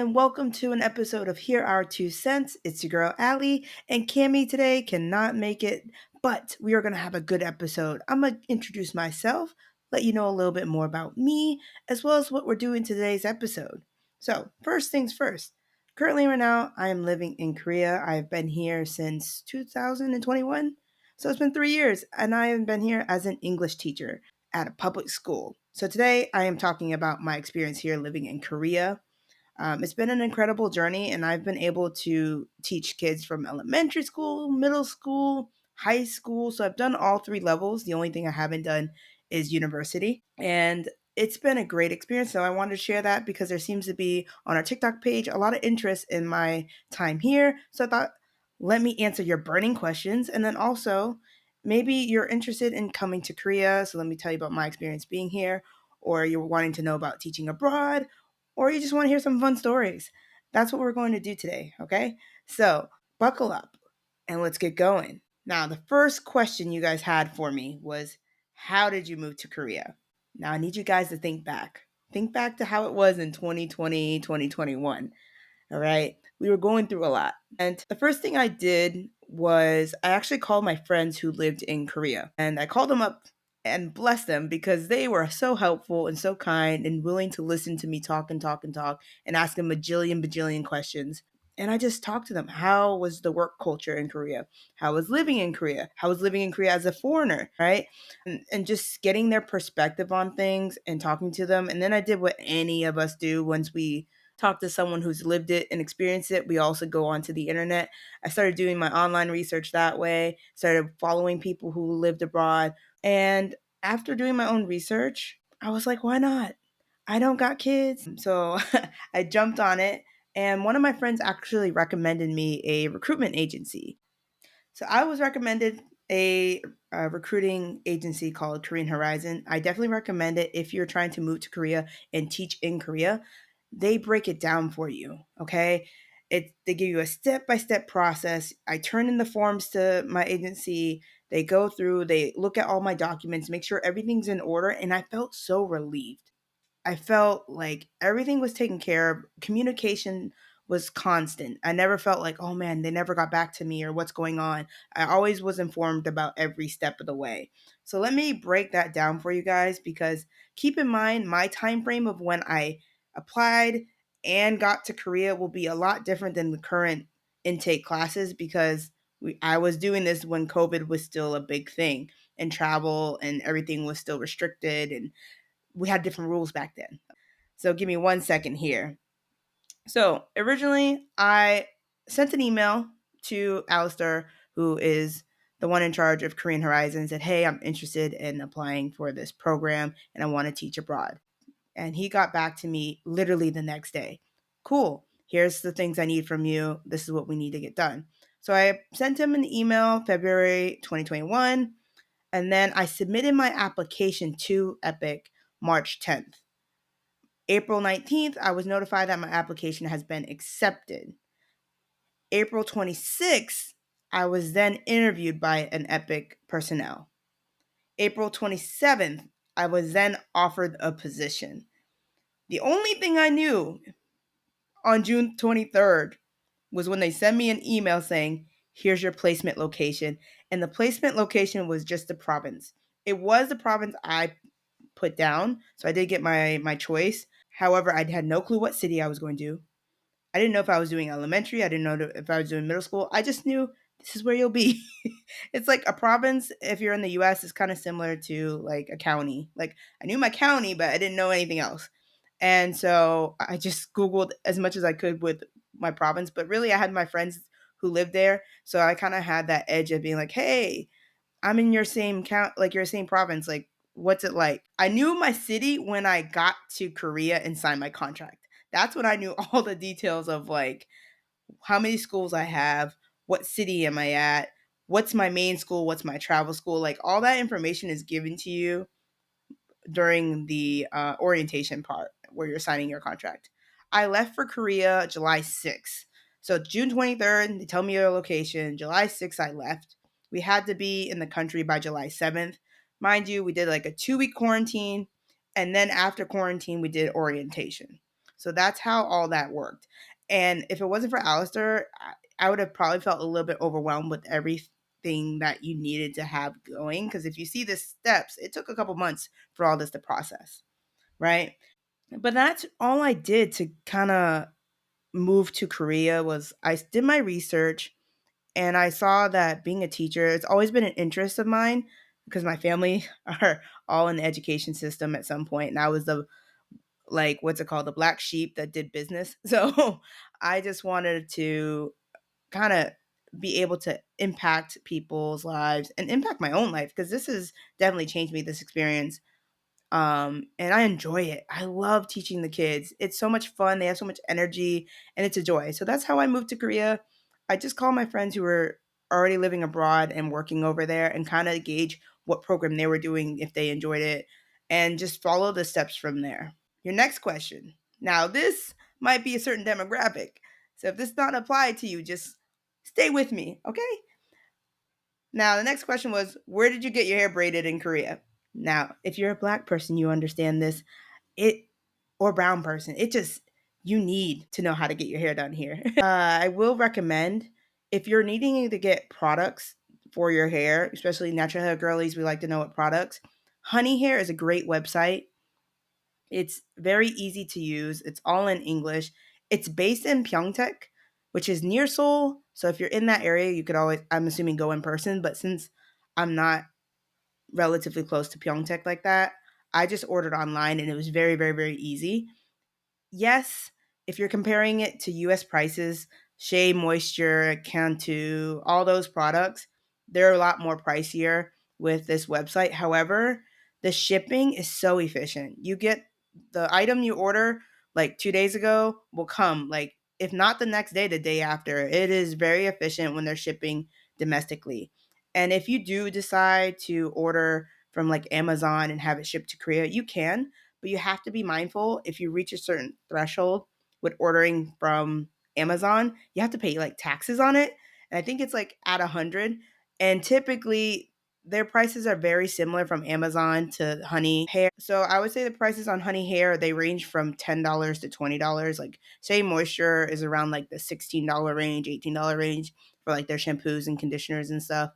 and welcome to an episode of Here Our Two Cents. It's your girl Allie, and Cammy today cannot make it, but we are going to have a good episode. I'm going to introduce myself, let you know a little bit more about me, as well as what we're doing today's episode. So, first things first. Currently, right now, I am living in Korea. I've been here since 2021, so it's been 3 years, and I have been here as an English teacher at a public school. So, today I am talking about my experience here living in Korea. It's been an incredible journey, and I've been able to teach kids from elementary school, middle school, high school. So I've done all three levels. The only thing I haven't done is university. And it's been a great experience. So I wanted to share that because there seems to be on our TikTok page a lot of interest in my time here. So I thought, let me answer your burning questions. And then also, maybe you're interested in coming to Korea. So let me tell you about my experience being here, or you're wanting to know about teaching abroad, or you just want to hear some fun stories. That's what we're going to do today, okay? So buckle up and let's get going. Now, the first question you guys had for me was, how did you move to Korea? Now, I need you guys to think back. Think back to how it was in 2020, 2021. All right. We were going through a lot. And the first thing I did was I actually called my friends who lived in Korea. And I called them up and blessed them because they were so helpful and so kind and willing to listen to me talk and talk and talk and ask them a bajillion questions. And I just talked to them. How was the work culture in Korea? How was living in Korea? How was living in Korea as a foreigner, right? And just getting their perspective on things and talking to them. And then I did what any of us do once we talk to someone who's lived it and experienced it. We also go onto the internet. I started doing my online research that way, started following people who lived abroad. And after doing my own research, I was like, why not? I don't got kids. So I jumped on it. And one of my friends actually recommended me a recruitment agency. So I was recommended a recruiting agency called Korean Horizon. I definitely recommend it if you're trying to move to Korea and teach in Korea. They break it down for you, okay? They give you a step-by-step process. I turn in the forms to my agency. They go through, they look at all my documents, make sure everything's in order, and I felt so relieved. I felt like everything was taken care of. Communication was constant. I never felt like, oh man, they never got back to me or what's going on. I always was informed about every step of the way. So let me break that down for you guys, because keep in mind my time frame of when I applied and got to Korea will be a lot different than the current intake classes, because I was doing this when COVID was still a big thing and travel and everything was still restricted, and we had different rules back then. So give me 1 second here. So originally, I sent an email to Alistair, who is the one in charge of Korean Horizon, said, hey, I'm interested in applying for this program and I want to teach abroad. And he got back to me literally the next day. Cool. Here's the things I need from you. This is what we need to get done. So I sent him an email February 2021, and then I submitted my application to Epic March 10th. April 19th, I was notified that my application has been accepted. April 26th, I was then interviewed by an Epic personnel. April 27th, I was then offered a position. The only thing I knew on June 23rd was when they sent me an email saying, here's your placement location. And the placement location was just the province. It was the province I put down, so I did get my choice. However, I had no clue what city I was going to. I didn't know if I was doing elementary. I didn't know if I was doing middle school. I just knew this is where you'll be. It's like a province. If you're in the US, it's kind of similar to like a county. Like I knew my county, but I didn't know anything else. And so I just Googled as much as I could with my province. But really, I had my friends who lived there. So I kind of had that edge of being like, hey, I'm in your same count, like your same province. Like, what's it like? I knew my city when I got to Korea and signed my contract. That's when I knew all the details of like how many schools I have, what city am I at, what's my main school, what's my travel school. Like all that information is given to you during the orientation part where you're signing your contract. I left for Korea July 6th. So June 23rd, they tell me your location. July 6th, I left. We had to be in the country by July 7th. Mind you, we did like a 2-week quarantine. And then after quarantine, we did orientation. So that's how all that worked. And if it wasn't for Alistair, I would have probably felt a little bit overwhelmed with everything that you needed to have going. Because if you see the steps, it took a couple months for all this to process, right? But that's all I did to kind of move to Korea. Was I did my research, and I saw that being a teacher, it's always been an interest of mine because my family are all in the education system at some point, and I was the, like, what's it called, the black sheep that did business. So I just wanted to kind of be able to impact people's lives and impact my own life, because this has definitely changed me, this experience. And I enjoy it. I love teaching the kids. It's so much fun. They have so much energy, and it's a joy. So that's how I moved to Korea. I just called my friends who were already living abroad and working over there and kind of gauge what program they were doing, if they enjoyed it, and just follow the steps from there. Your next question. Now, this might be a certain demographic. So if this not applied to you, just stay with me, okay? Now, the next question was, where did you get your hair braided in Korea? Now, if you're a black person, you understand this. It, or brown person, it just, you need to know how to get your hair done here. I will recommend, if you're needing to get products for your hair, especially natural hair girlies, we like to know what products. Honey Hair is a great website. It's very easy to use. It's all in English. It's based in Pyeongtaek, which is near Seoul. So if you're in that area, you could always, I'm assuming, go in person. But since I'm not relatively close to Pyeongtaek like that, I just ordered online, and it was very, very, very easy. Yes, if you're comparing it to US prices, Shea Moisture, Cantu, all those products, they're a lot more pricier with this website. However, the shipping is so efficient. You get the item you order like 2 days ago will come, like, if not the next day, the day after. It is very efficient when they're shipping domestically. And if you do decide to order from like Amazon and have it shipped to Korea, you can, but you have to be mindful. If you reach a certain threshold with ordering from Amazon, you have to pay like taxes on it. And I think it's like at 100. And typically their prices are very similar from Amazon to Honey Hair. So I would say the prices on Honey Hair, they range from $10 to $20. Like, Shea Moisture is around like the $16 range, $18 range for like their shampoos and conditioners and stuff.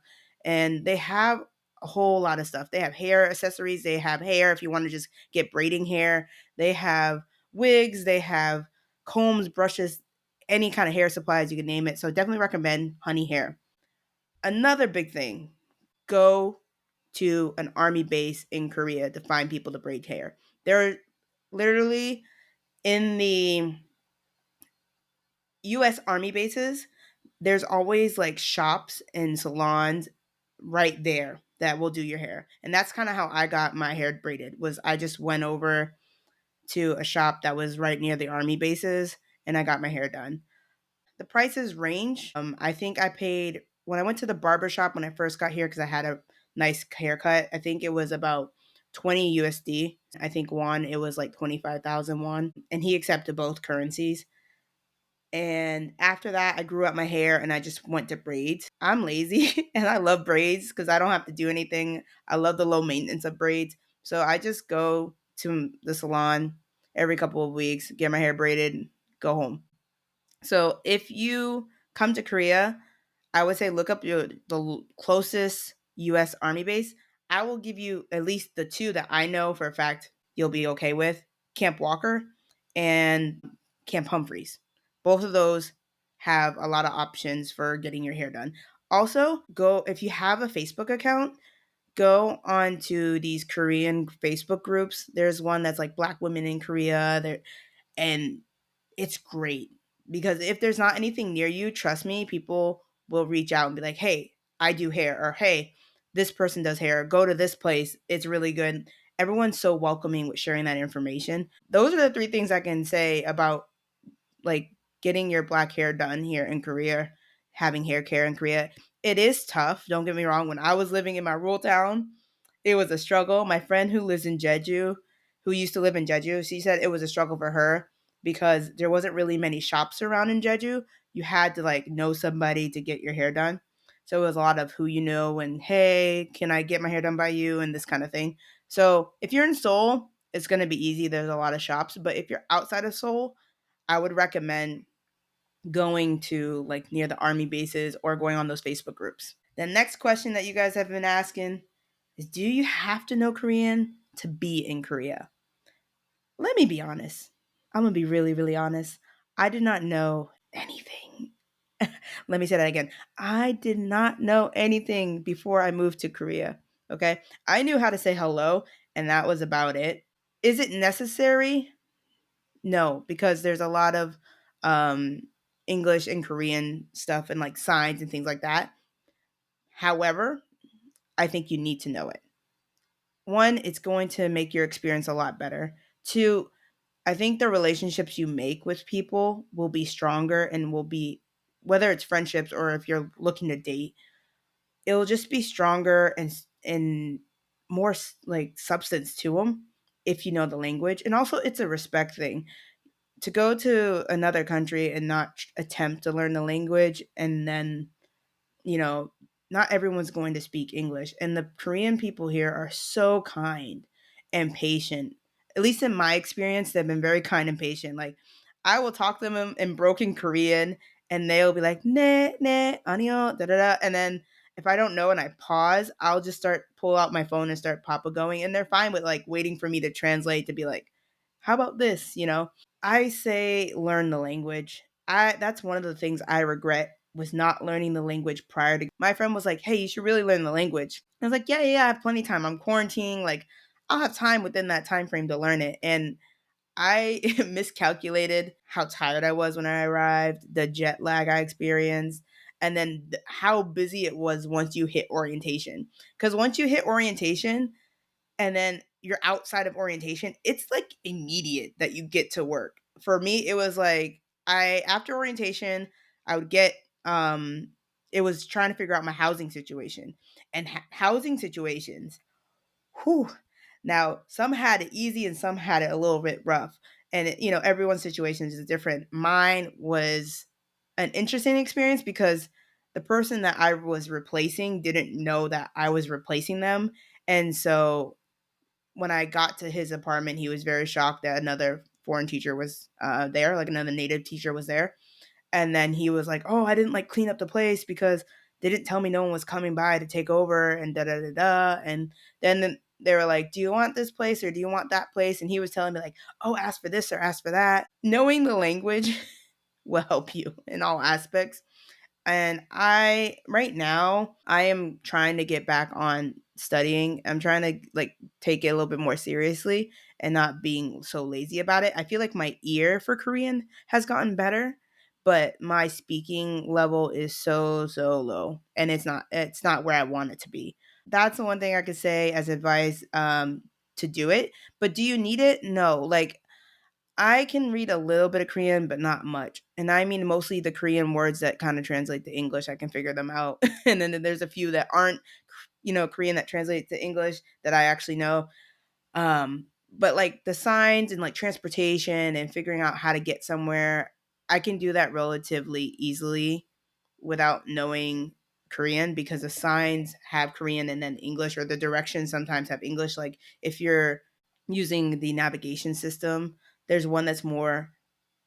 And they have a whole lot of stuff. They have hair accessories, they have hair if you want to just get braiding hair. They have wigs, they have combs, brushes, any kind of hair supplies you can name it. So definitely recommend Honey Hair. Another big thing, go to an army base in Korea to find people to braid hair. They're literally in the US Army bases, there's always like shops and salons right there that will do your hair. And that's kind of how I got my hair braided. Was I just went over to a shop that was right near the army bases, and I got my hair done. The prices range. I think I paid, when I went to the barber shop when I first got here, because I had a nice haircut, I think it was about 20 USD. I think won, it was like 25,000 won. And he accepted both currencies. And after that, I grew out my hair and I just went to braids. I'm lazy and I love braids because I don't have to do anything. I love the low maintenance of braids. So I just go to the salon every couple of weeks, get my hair braided, go home. So if you come to Korea, I would say look up the closest U.S. Army base. I will give you at least the two that I know for a fact you'll be okay with: Camp Walker and Camp Humphreys. Both of those have a lot of options for getting your hair done. Also, go, if you have a Facebook account, go on to these Korean Facebook groups. There's one that's like Black Women in Korea there, and it's great because if there's not anything near you, trust me, people will reach out and be like, "Hey, I do hair," or "Hey, this person does hair. Go to this place. It's really good." Everyone's so welcoming with sharing that information. Those are the three things I can say about like getting your black hair done here in Korea, having hair care in Korea. It is tough. Don't get me wrong. When I was living in my rural town, it was a struggle. My friend who lives in Jeju, who used to live in Jeju, she said it was a struggle for her because there wasn't really many shops around in Jeju. You had to like know somebody to get your hair done. So it was a lot of who you know and, hey, can I get my hair done by you, and this kind of thing. So if you're in Seoul, it's going to be easy. There's a lot of shops. But if you're outside of Seoul, I would recommend going to like near the army bases or going on those Facebook groups. The next question that you guys have been asking is, do you have to know Korean to be in Korea? Let me be honest. I'm going to be really, really honest. I did not know anything. Let me say that again. I did not know anything before I moved to Korea. Okay. I knew how to say hello, and that was about it. Is it necessary? No, because there's a lot of um, English and Korean stuff and like signs and things like that. However, I think you need to know it. One, it's going to make your experience a lot better. Two, I think the relationships you make with people will be stronger and will be, whether it's friendships or if you're looking to date, it'll just be stronger and more like substance to them if you know the language. And also, it's a respect thing to go to another country and not attempt to learn the language and then, you know, not everyone's going to speak English. And the Korean people here are so kind and patient. At least in my experience, they've been very kind and patient. Like, I will talk to them in broken Korean and they'll be like, ne, ne, 안녕, da da da. And then if I don't know and I pause, I'll just pull out my phone and start papa going. And they're fine with like waiting for me to translate to be like, how about this, you know? I say learn the language. I That's one of the things I regret was not learning the language prior to. My friend was like, "Hey, you should really learn the language." I was like, "Yeah, yeah, yeah, I have plenty of time. I'm quarantining. Like, I'll have time within that time frame to learn it." And I miscalculated how tired I was when I arrived, the jet lag I experienced, and then how busy it was once you hit orientation. Because once you hit orientation, and then you're outside of orientation, it's like immediate that you get to work. For me, it was like I after orientation, I would get it was trying to figure out my housing situation. And housing situations, whew. Now, some had it easy and some had it a little bit rough. And everyone's situation is different. Mine was an interesting experience because the person that I was replacing didn't know that I was replacing them. And so when I got to his apartment, he was very shocked that another foreign teacher was there, like another native teacher was there. And then he was like, "Oh, I didn't like clean up the place because they didn't tell me no one was coming by to take over and da da da da." And then they were like, "Do you want this place or do you want that place?" And he was telling me like, "Oh, ask for this or ask for that." Knowing the language will help you in all aspects. And right now, I am trying to get back on studying. I'm trying to like take it a little bit more seriously and not being so lazy about it. I feel like my ear for Korean has gotten better, but my speaking level is so low and it's not where I want it to be. That's the one thing I could say as advice to do it. But do you need it? No. Like, I can read a little bit of Korean, but not much. And I mean mostly the Korean words that kind of translate to English. I can figure them out. And then there's a few that aren't, Korean that translate to English that I actually know. But like the signs and like transportation and figuring out how to get somewhere, I can do that relatively easily without knowing Korean because the signs have Korean and then English, or the directions sometimes have English. Like if you're using the navigation system, there's one that's more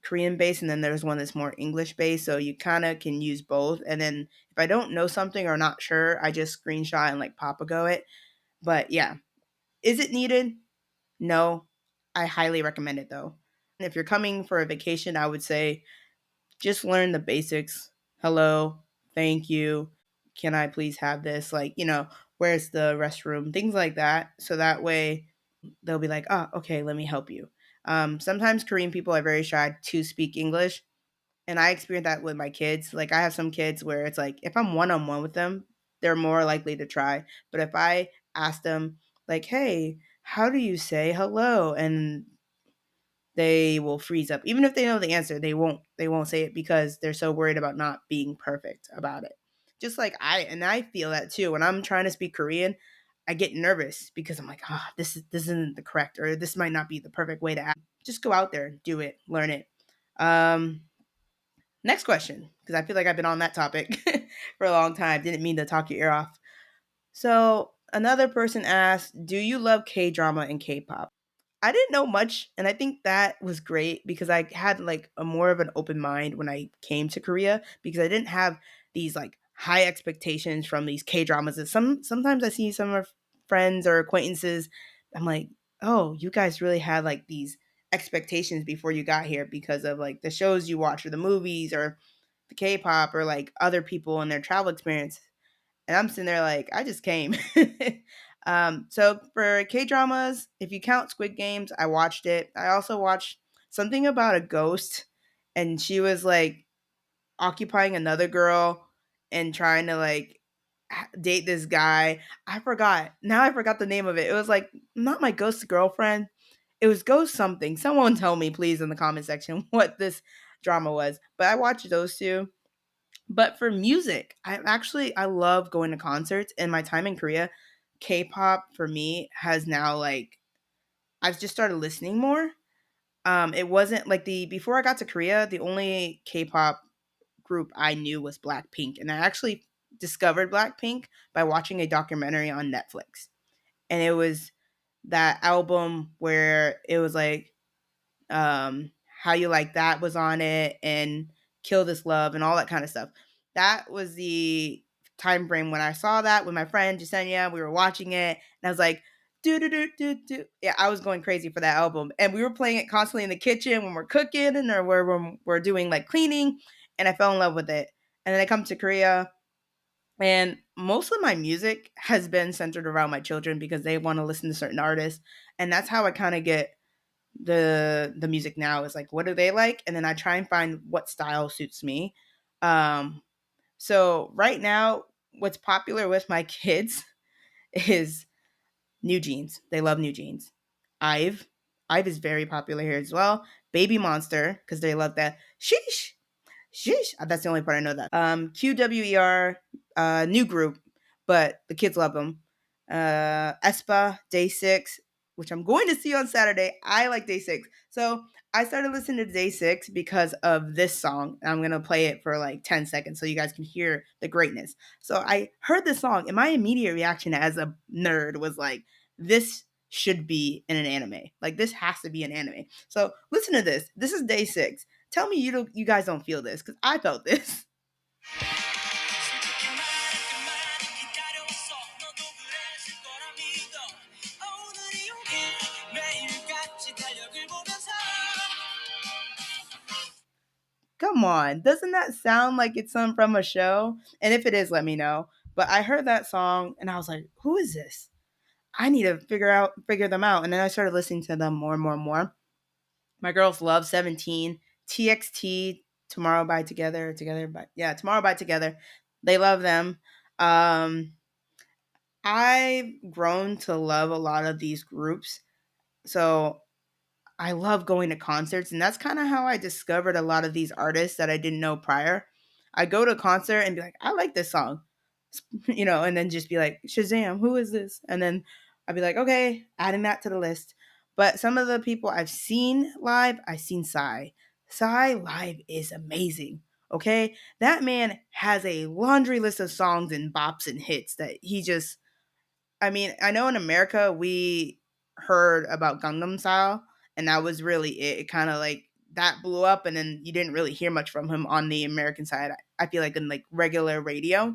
Korean based and then there's one that's more English based. So you kind of can use both. And then if I don't know something or not sure, I just screenshot and like Papago it. But yeah, is it needed? No. I highly recommend it though. If you're coming for a vacation, I would say just learn the basics. Hello, thank you. Can I please have this? Like, where's the restroom? Things like that. So that way they'll be like, oh, okay, let me help you. Sometimes Korean people are very shy to speak English. And I experience that with my kids. Like, I have some kids where it's like, if I'm one on one with them, they're more likely to try. But if I ask them, like, hey, how do you say hello? And they will freeze up. Even if they know the answer, they won't say it because they're so worried about not being perfect about it. Just like I feel that too. When I'm trying to speak Korean, I get nervous because I'm like, this isn't the correct, or this might not be the perfect way to act. Just go out there, do it, learn it. Um, Next question, because I feel like I've been on that topic for a long time. Didn't mean to talk your ear off. So another person asked, "Do you love K drama and K pop?" I didn't know much, and I think that was great because I had like a more of an open mind when I came to Korea because I didn't have these like high expectations from these K dramas. And sometimes I see some of our friends or acquaintances, I'm like, oh, you guys really had like these expectations before you got here because of like the shows you watch or the movies or the K-pop or like other people and their travel experience. And I'm sitting there like, I just came. So for K dramas, if you count Squid Games, I watched it. I also watched something about a ghost, and she was like occupying another girl and trying to like date this guy. I forgot. Now I forgot the name of it. It was like not my ghost girlfriend. It was ghost something. Someone tell me please in the comment section what this drama was. But I watched those two. But for music, I love going to concerts. In my time in Korea, K-pop for me has now like I've just started listening more. It wasn't like the before I got to Korea, the only K-pop group I knew was Blackpink, and I actually discovered Blackpink by watching a documentary on Netflix. And it was that album where it was like How You Like That was on it, and Kill This Love, and all that kind of stuff. That was the time frame when I saw that with my friend Jasenia. We were watching it, and I was like, do do do do do. Yeah, I was going crazy for that album, and we were playing it constantly in the kitchen when we're cooking and or when we're doing like cleaning, and I fell in love with it. And then I come to Korea, and most of my music has been centered around my children because they want to listen to certain artists, and that's how I kind of get the music now is like what do they like, and then I try and find what style suits me. um so right now what's popular with my kids is New Jeans. They love New Jeans. Ive is very popular here as well. Baby Monster, because they love that sheesh sheesh. That's the only part I know that. QWER, new group, but the kids love them. Espa, Day Six, which I'm going to see on Saturday. I like Day Six, so I started listening to Day Six because of this song. I'm gonna play it for like 10 seconds so you guys can hear the greatness. So I heard this song, and my immediate reaction as a nerd was like, "This should be in an anime. Like this has to be an anime." So listen to this. This is Day Six. Tell me you guys don't feel this because I felt this. Come on, doesn't that sound like it's some from a show? And if it is, let me know. But I heard that song and I was like, "Who is this? I need to figure them out." And then I started listening to them more and more and more. My girls love 17, TXT, Tomorrow by Together by yeah, Tomorrow by Together. They love them. Um, I've grown to love a lot of these groups. So I love going to concerts, and that's kind of how I discovered a lot of these artists that I didn't know prior. I go to a concert and be like, I like this song, and then just be like, Shazam, who is this? And then I'd be like, okay, adding that to the list. But some of the people I've seen live, I've seen Psy. Psy live is amazing. Okay, that man has a laundry list of songs and bops and hits that he just I mean, I know in America we heard about Gangnam Style, and that was really it. It kind of like that blew up, and then you didn't really hear much from him on the American side. I feel like in like regular radio,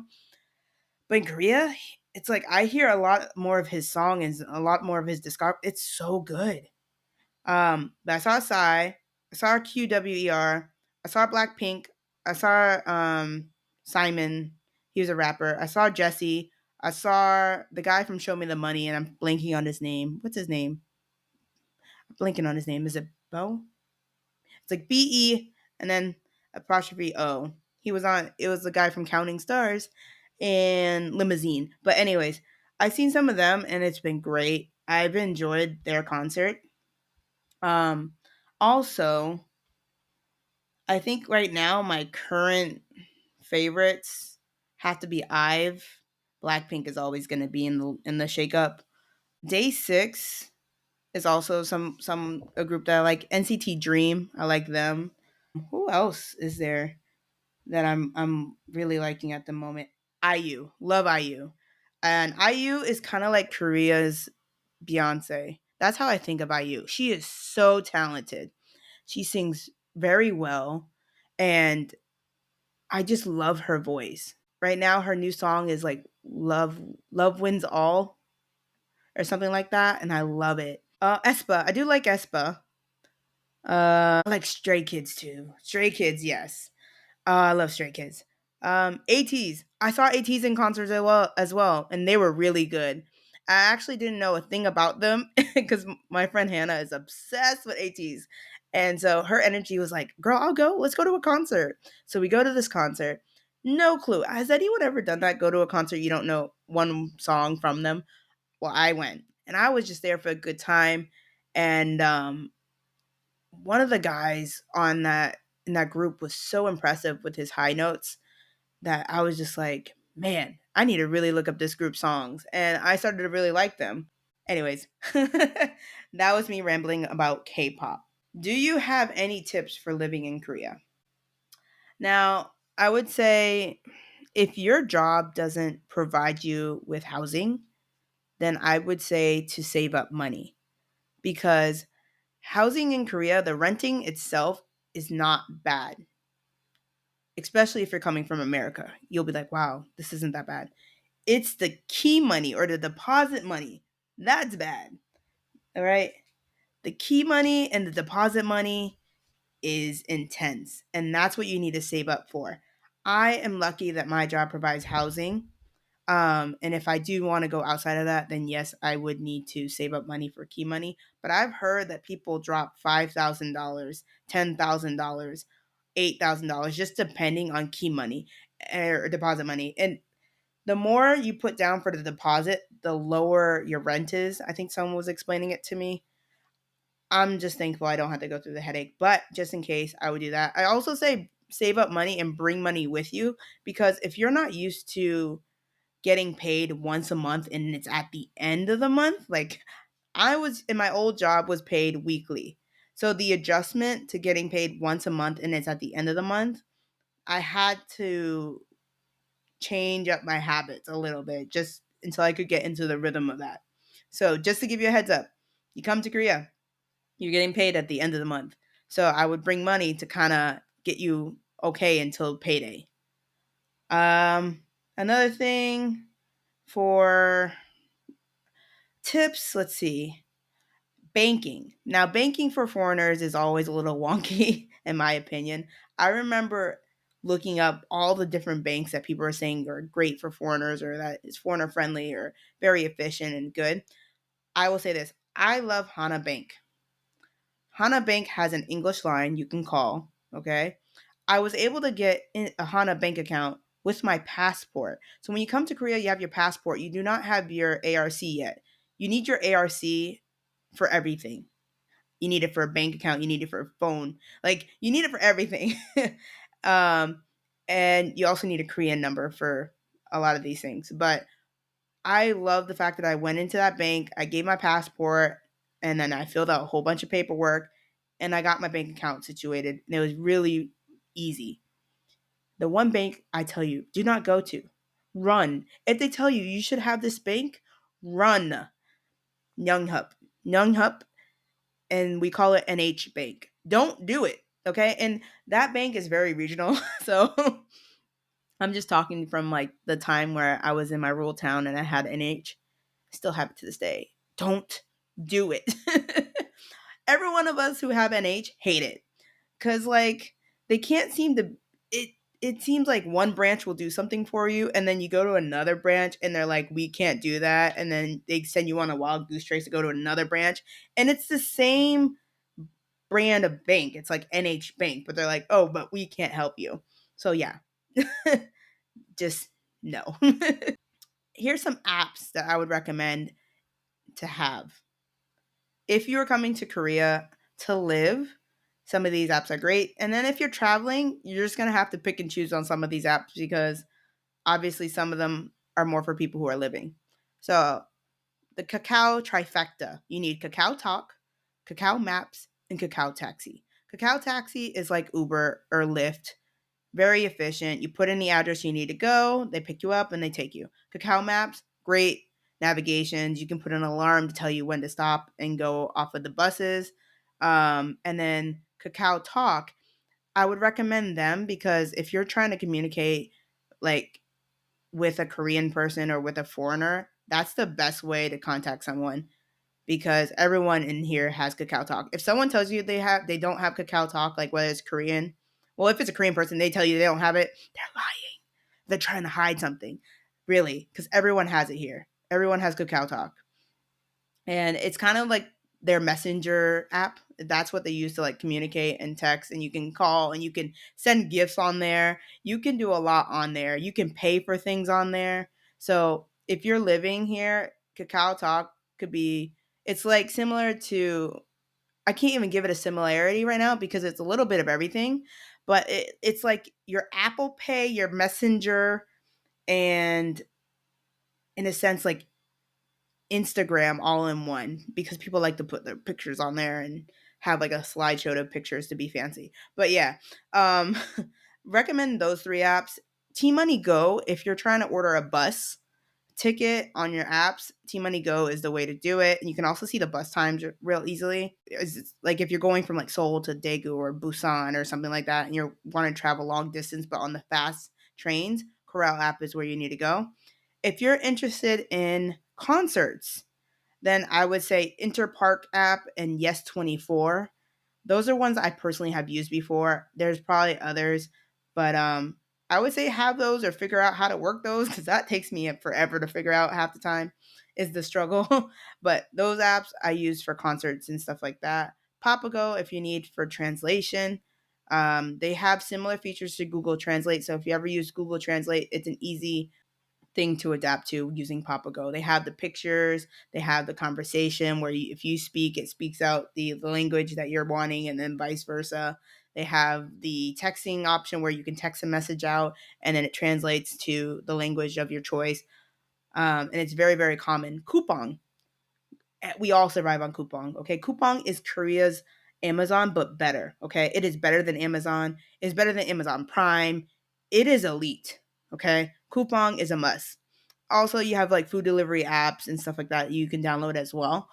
but in Korea, it's like I hear a lot more of his song and a lot more of his discography. It's so good. But I saw Psy, I saw QWER, I saw Blackpink, I saw Simon. He was a rapper. I saw Jesse. I saw the guy from Show Me the Money, and I'm blanking on his name. What's his name? I'm blanking on his name. Is it Bo? It's like BE and then apostrophe O. He was on. It was the guy from Counting Stars and Limousine. But anyways, I've seen some of them, and it's been great. I've enjoyed their concert. Um, Also, I think right now my current favorites have to be Ive. Blackpink is always going to be in the shakeup. Day Six is also some a group that I like. NCT Dream, I like them. Who else is there that I'm really liking at the moment? IU, love IU, and IU is kind of like Korea's Beyonce. That's how I think about you. She is so talented. She sings very well, and I just love her voice. Right now her new song is like Love Wins All or something like that, and I love it. Espa, I do like Espa. I like Stray Kids too. Stray Kids, yes. I love Stray Kids. ATs. I saw ATs in concerts as well, and they were really good. I actually didn't know a thing about them because my friend Hannah is obsessed with ATs. And so her energy was like, girl, I'll go. Let's go to a concert. So we go to this concert. No clue. Has anyone ever done that? Go to a concert, you don't know one song from them? Well, I went and I was just there for a good time. And one of the guys on that in that group was so impressive with his high notes that I was just like, man, I need to really look up this group's songs. And I started to really like them. Anyways, that was me rambling about K pop. Do you have any tips for living in Korea? Now, I would say if your job doesn't provide you with housing, then I would say to save up money because housing in Korea, the renting itself is not bad, especially if you're coming from America. You'll be like, wow, this isn't that bad. It's the key money or the deposit money that's bad. All right. The key money and the deposit money is intense, and that's what you need to save up for. I am lucky that my job provides housing. And if I do want to go outside of that, then yes, I would need to save up money for key money. But I've heard that people drop $5,000, $10,000, $8,000, just depending on key money or deposit money. And the more you put down for the deposit, the lower your rent is. I think someone was explaining it to me. I'm just thankful I don't have to go through the headache, but just in case, I would do that. I also say save up money and bring money with you because if you're not used to getting paid once a month and it's at the end of the month, like I was in my old job was paid weekly. So the adjustment to getting paid once a month and it's at the end of the month, I had to change up my habits a little bit just until I could get into the rhythm of that. So, just to give you a heads up, you come to Korea, you're getting paid at the end of the month. So, I would bring money to kind of get you okay until payday. Another thing for tips, let's see. Banking. Now, banking for foreigners is always a little wonky, in my opinion. I remember looking up all the different banks that people are saying are great for foreigners or that is foreigner friendly or very efficient and good. I will say this I love Hana Bank. Hana Bank has an English line you can call, okay? I was able to get a Hana Bank account with my passport. So when you come to Korea, you have your passport. You do not have your ARC yet. You need your ARC for everything. You need it for a bank account. You need it for a phone. Like you need it for everything. um, and you also need a Korean number for a lot of these things. But I love the fact that I went into that bank. I gave my passport, and then I filled out a whole bunch of paperwork, and I got my bank account situated. And it was really easy. The one bank I tell you, do not go to. Run. If they tell you you should have this bank, run. Younghup. Younghup, and we call it NH Bank. Don't do it, okay? And that bank is very regional. So I'm just talking from like the time where I was in my rural town and I had NH. I still have it to this day. Don't do it. Every one of us who have NH hate it because like they can't seem to it it seems like one branch will do something for you and then you go to another branch and they're like we can't do that, and then they send you on a wild goose chase to go to another branch and it's the same brand of bank. It's like NH Bank, but they're like, oh, but we can't help you. So yeah, just no. Here's some apps that I would recommend to have if you are coming to Korea to live. Some of these apps are great, and then if you're traveling, you're just gonna have to pick and choose on some of these apps because obviously some of them are more for people who are living. So the Kakao trifecta. You need Kakao Talk, Kakao Maps, and Kakao Taxi. Kakao Taxi is like Uber or Lyft. Very efficient. You put in the address you need to go, they pick you up and they take you. Kakao Maps, great navigations. You can put an alarm to tell you when to stop and go off of the buses. And then Kakao Talk, I would recommend them because if you're trying to communicate like with a Korean person or with a foreigner, that's the best way to contact someone because everyone in here has Kakao Talk. If someone tells you they don't have Kakao Talk, like whether it's Korean, well, if it's a Korean person, they tell you they don't have it, they're lying. They're trying to hide something, really, because everyone has it here. Everyone has Kakao Talk, and it's kind of like their messenger app. That's what they use to like communicate and text, and you can call and you can send gifts on there. You can do a lot on there. You can pay for things on there. So if you're living here, Kakao Talk could be, it's like similar to, I can't even give it a similarity right now because it's a little bit of everything, but it's like your Apple Pay, your Messenger, and in a sense like Instagram all in one because people like to put their pictures on there and have like a slideshow of pictures to be fancy. But yeah, um, recommend those three apps. T Money Go, if you're trying to order a bus ticket on your apps, T Money Go is the way to do it. And you can also see the bus times real easily. It's like if you're going from like Seoul to Daegu or Busan or something like that, and you're want to travel long distance but on the fast trains, Corral app is where you need to go. If you're interested in concerts, then I would say Interpark app and Yes24. Those are ones I personally have used before. There's probably others, but I would say have those or figure out how to work those because that takes me forever to figure out half the time is the struggle. But those apps I use for concerts and stuff like that. Papago, if you need for translation. They have similar features to Google Translate. So if you ever use Google Translate, it's an easy thing to adapt to using Papago. They have the pictures, they have the conversation where if you speak, it speaks out the language that you're wanting, and then vice versa. They have the texting option where you can text a message out and then it translates to the language of your choice. And it's very, very common. Coupang, we all survive on Coupang. Okay, Coupang is Korea's Amazon, but better. Okay, it is better than Amazon. It's better than Amazon Prime. It is elite. Okay, Coupang is a must. Also, you have like food delivery apps and stuff like that you can download as well.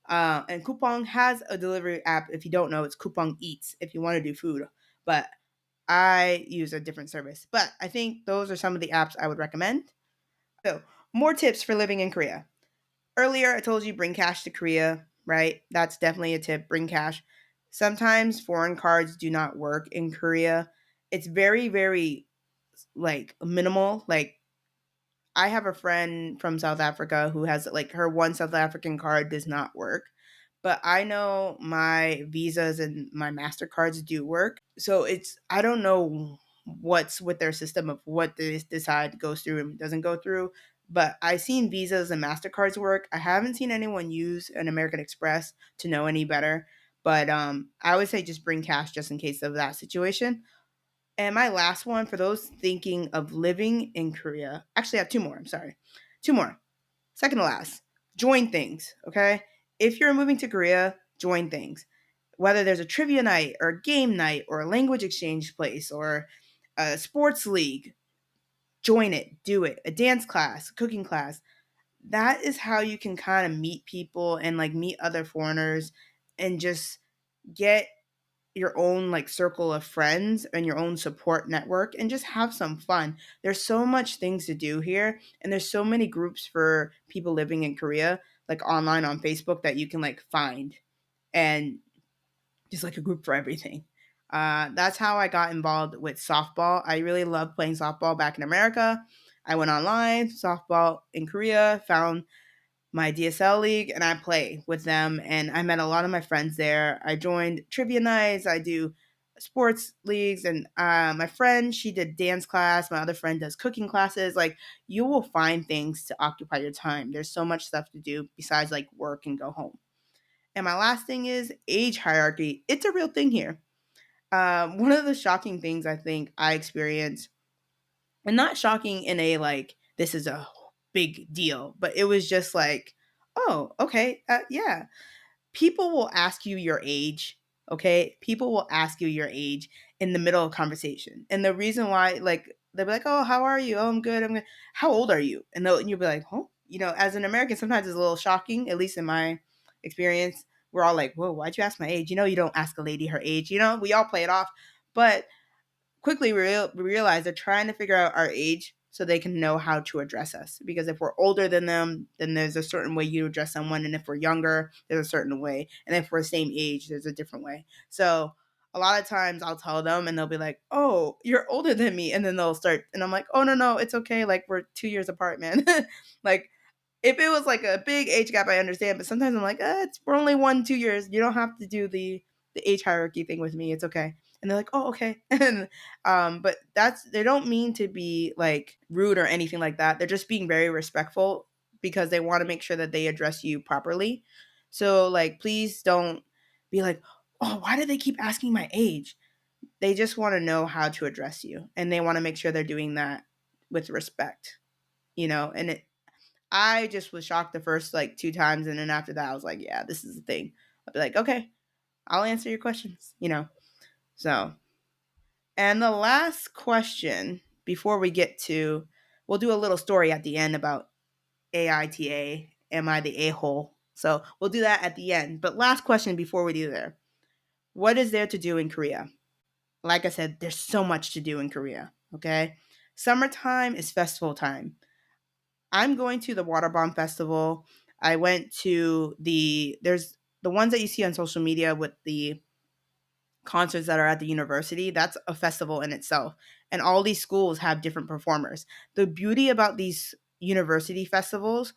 And Coupang has a delivery app. If you don't know, it's Coupang Eats if you want to do food. But I use a different service. But I think those are some of the apps I would recommend. So, more tips for living in Korea. Earlier, I told you bring cash to Korea, right? That's definitely a tip. Bring cash. Sometimes foreign cards do not work in Korea. It's very, very like minimal. Like I have a friend from South Africa who has like her one South African card does not work. But I know my visas and my MasterCards do work. So it's, I don't know what's with their system of what they decide goes through and doesn't go through. But I've seen visas and MasterCards work. I haven't seen anyone use an American Express to know any better. But I would say just bring cash just in case of that situation. And my last one for those thinking of living in Korea, actually, I have two more. I'm sorry. Two more. Second to last, join things, okay? If you're moving to Korea, join things. Whether there's a trivia night or a game night or a language exchange place or a sports league, join it, do it. A dance class, cooking class. That is how you can kind of meet people and like meet other foreigners and just get your own like circle of friends and your own support network and just have some fun. There's so much things to do here and there's so many groups for people living in Korea like online on Facebook that you can like find and just like a group for everything. That's how I got involved with softball. I really loved playing softball back in America. I went online, softball in Korea, found my DSL league and I play with them and I met a lot of my friends there. I joined trivia nights, I do sports leagues and my friend, she did dance class, my other friend does cooking classes. Like you will find things to occupy your time. There's so much stuff to do besides like work and go home. And my last thing is age hierarchy. It's a real thing here. One of the shocking things I think I experienced, and not shocking in a like this is a big deal, but it was just like, oh, okay, yeah. People will ask you your age. Okay, people will ask you your age in the middle of conversation, and the reason why, like, they'll be like, "Oh, how are you? Oh, I'm good. I'm good. How old are you?" And you'll be like, "Huh? as an American, sometimes it's a little shocking, at least in my experience. We're all like, whoa, why'd you ask my age? You don't ask a lady her age. We all play it off. But quickly we realize they're trying to figure out our age so they can know how to address us. Because if we're older than them, then there's a certain way you address someone. And if we're younger, there's a certain way. And if we're the same age, there's a different way. So a lot of times I'll tell them and they'll be like, oh, you're older than me. And then they'll start, and I'm like, oh, no, it's okay. Like, we're 2 years apart, man. Like, if it was like a big age gap, I understand. But sometimes I'm like, we're only 1, 2 years. You don't have to do the age hierarchy thing with me. It's okay. And they're like, oh, okay. And but they don't mean to be like rude or anything like that. They're just being very respectful because they want to make sure that they address you properly. So like, please don't be like, oh, why do they keep asking my age? They just want to know how to address you, and they want to make sure they're doing that with respect. And I just was shocked the first like 2 times, and then after that I was like, yeah, this is the thing. I'll be like, okay, I'll answer your questions. So, and the last question before we get to, we'll do a little story at the end about AITA. Am I the a-hole? So we'll do that at the end. But last question before we do there. What is there to do in Korea? Like I said, there's so much to do in Korea. Okay. Summertime is festival time. I'm going to the Water Bomb Festival. I went to there's the ones that you see on social media with the concerts that are at the university. That's a festival in itself. And all these schools have different performers. The beauty about these university festivals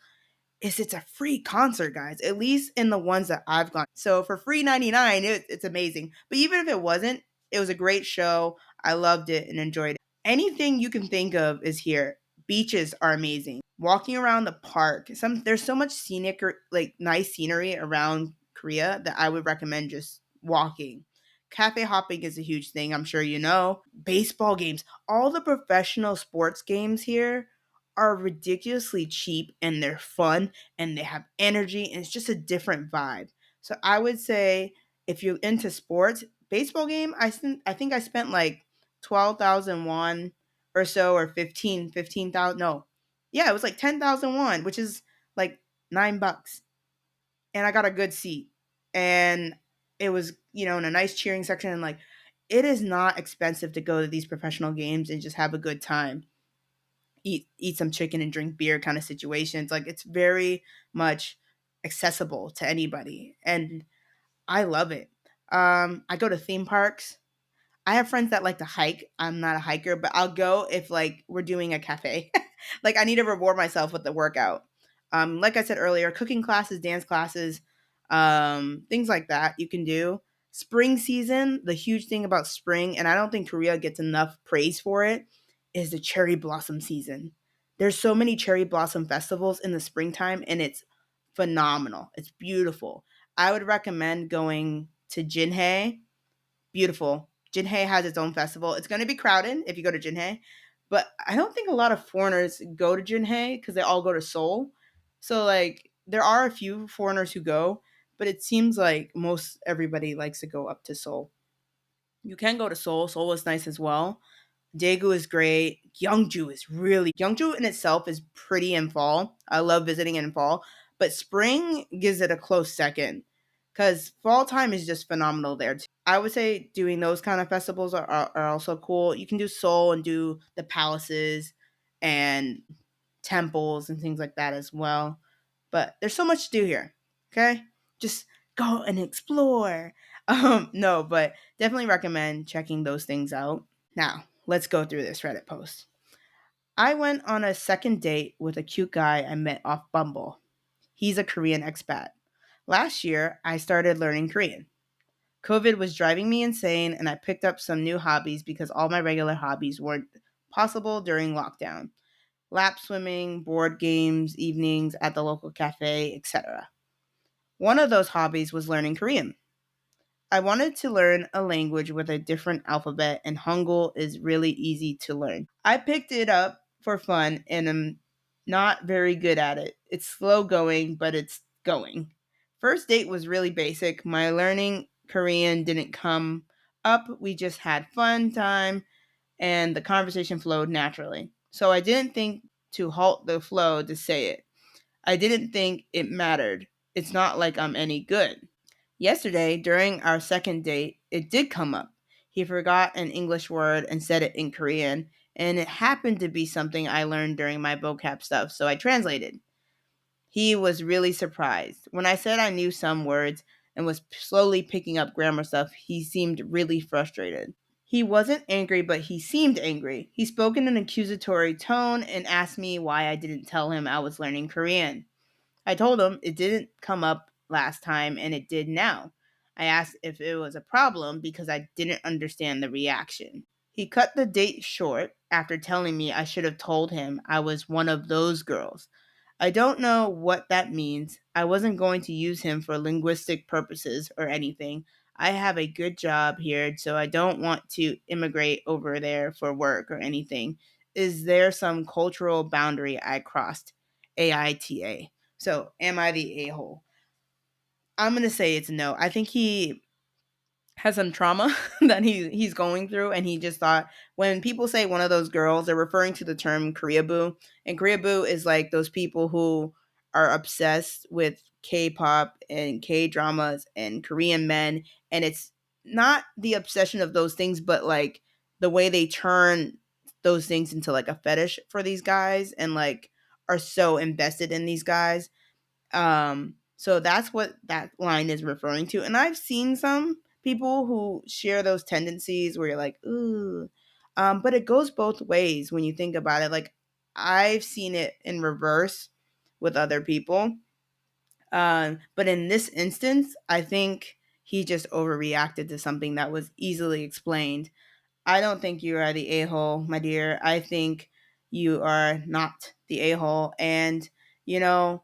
is it's a free concert, guys, at least in the ones that I've gone. So for free 99, it's amazing. But even if it wasn't, it was a great show. I loved it and enjoyed it. Anything you can think of is here. Beaches are amazing. Walking around the park, there's so much scenic or like nice scenery around Korea that I would recommend just walking. Cafe hopping is a huge thing, I'm sure you know. Baseball games, all the professional sports games here are ridiculously cheap, and they're fun and they have energy, and it's just a different vibe. So I would say if you're into sports, baseball game, I think I spent like 12,000 won or so, or 15,000. No. Yeah, it was like 10,000 won, which is like $9. And I got a good seat. And it was, in a nice cheering section, and like it is not expensive to go to these professional games and just have a good time, eat some chicken and drink beer kind of situations. Like it's very much accessible to anybody, and I love it. I go to theme parks. I have friends that like to hike. I'm not a hiker, but I'll go if like we're doing a cafe. Like I need to reward myself with the workout. Like I said earlier, cooking classes, dance classes, things like that you can do. Spring season, the huge thing about spring, and I don't think Korea gets enough praise for it, is the cherry blossom season. There's so many cherry blossom festivals in the springtime, and it's phenomenal. It's beautiful. I would recommend going to Jinhae. Beautiful. Jinhae has its own festival. It's going to be crowded if you go to Jinhae, but I don't think a lot of foreigners go to Jinhae because they all go to Seoul. So like there are a few foreigners who go, but it seems like most everybody likes to go up to Seoul. You can go to Seoul. Seoul is nice as well. Daegu is great. Gyeongju in itself is pretty in fall. I love visiting in fall, but spring gives it a close second because fall time is just phenomenal there too. I would say doing those kind of festivals are also cool. You can do Seoul and do the palaces and temples and things like that as well. But there's so much to do here. Okay, just go and explore. No, but definitely recommend checking those things out. Now, let's go through this Reddit post. I went on a second date with a cute guy I met off Bumble. He's a Korean expat. Last year, I started learning Korean. COVID was driving me insane, and I picked up some new hobbies because all my regular hobbies weren't possible during lockdown. Lap swimming, board games, evenings at the local cafe, etc. One of those hobbies was learning Korean. I wanted to learn a language with a different alphabet, and Hangul is really easy to learn. I picked it up for fun and am not very good at it. It's slow going, but it's going. First date was really basic. My learning Korean didn't come up. We just had fun time and the conversation flowed naturally. So I didn't think to halt the flow to say it. I didn't think it mattered. It's not like I'm any good. Yesterday, during our second date, it did come up. He forgot an English word and said it in Korean, and it happened to be something I learned during my vocab stuff, so I translated. He was really surprised. When I said I knew some words and was slowly picking up grammar stuff, he seemed really frustrated. He wasn't angry, but he seemed angry. He spoke in an accusatory tone and asked me why I didn't tell him I was learning Korean. I told him it didn't come up last time and it did now. I asked if it was a problem because I didn't understand the reaction. He cut the date short after telling me I should have told him I was one of those girls. I don't know what that means. I wasn't going to use him for linguistic purposes or anything. I have a good job here, so I don't want to immigrate over there for work or anything. Is there some cultural boundary I crossed? AITA. So, am I the a hole? I'm going to say it's no. I think he has some trauma that he's going through, and he just thought when people say one of those girls, they're referring to the term Koreaboo, and Koreaboo is like those people who are obsessed with K-pop and K-dramas and Korean men, and it's not the obsession of those things, but like the way they turn those things into like a fetish for these guys and like are so invested in these guys. So that's what that line is referring to. And I've seen some people who share those tendencies where you're like, ooh. But it goes both ways when you think about it. Like I've seen it in reverse with other people. But in this instance, I think he just overreacted to something that was easily explained. I don't think you are the a hole, my dear. I think you are not the a hole. And, you know,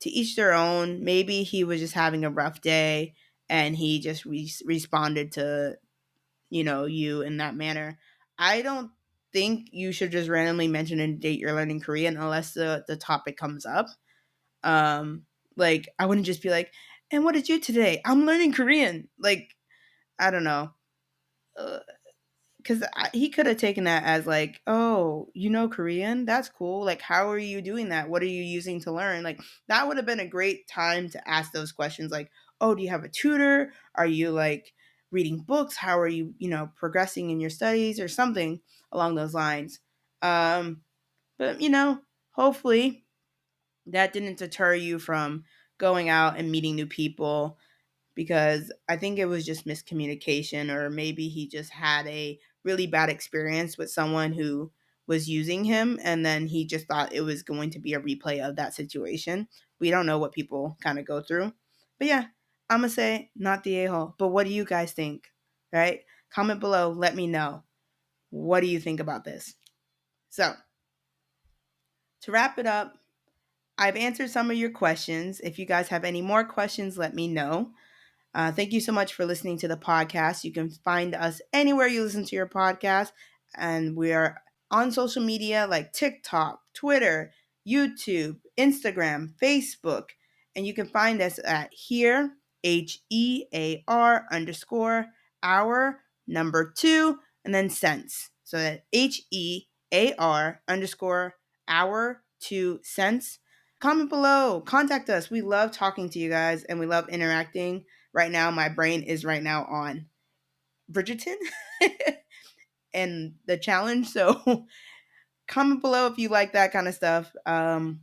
to each their own. Maybe he was just having a rough day and he just responded to, you in that manner. I don't think you should just randomly mention a date you're learning Korean unless the topic comes up. Um, like, I wouldn't just be like, and what did you today? I'm learning Korean. Like, I don't know. Because he could have taken that as like, oh, you know Korean? That's cool. Like, how are you doing that? What are you using to learn? Like, that would have been a great time to ask those questions. Like, oh, do you have a tutor? Are you like reading books? How are you, progressing in your studies or something along those lines? But hopefully that didn't deter you from going out and meeting new people because I think it was just miscommunication, or maybe he just had a really bad experience with someone who was using him, and then he just thought it was going to be a replay of that situation. We don't know what people kind of go through. But yeah, I'm going to say not the a hole. But what do you guys think? Right? Comment below. Let me know. What do you think about this? So, to wrap it up, I've answered some of your questions. If you guys have any more questions, let me know. Thank you so much for listening to the podcast. You can find us anywhere you listen to your podcast. And we are on social media like TikTok, Twitter, YouTube, Instagram, Facebook. And you can find us at here, HEAR underscore hour number 2, and then cents. So that HEAR underscore hour 2 cents. Comment below, contact us. We love talking to you guys and we love interacting. Right now, my brain is right now on Bridgerton and the challenge. So comment below if you like that kind of stuff. But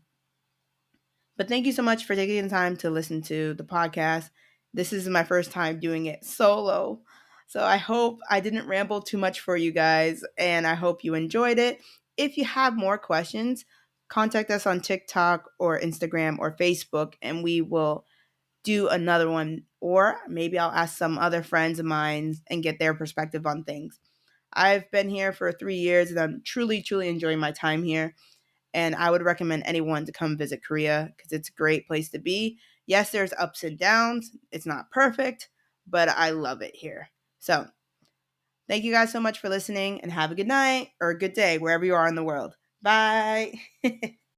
thank you so much for taking the time to listen to the podcast. This is my first time doing it solo. So I hope I didn't ramble too much for you guys, and I hope you enjoyed it. If you have more questions, contact us on TikTok or Instagram or Facebook, and we will do another one. Or maybe I'll ask some other friends of mine and get their perspective on things. I've been here for 3 years and I'm truly, truly enjoying my time here. And I would recommend anyone to come visit Korea because it's a great place to be. Yes, there's ups and downs. It's not perfect, but I love it here. So thank you guys so much for listening and have a good night or a good day wherever you are in the world. Bye.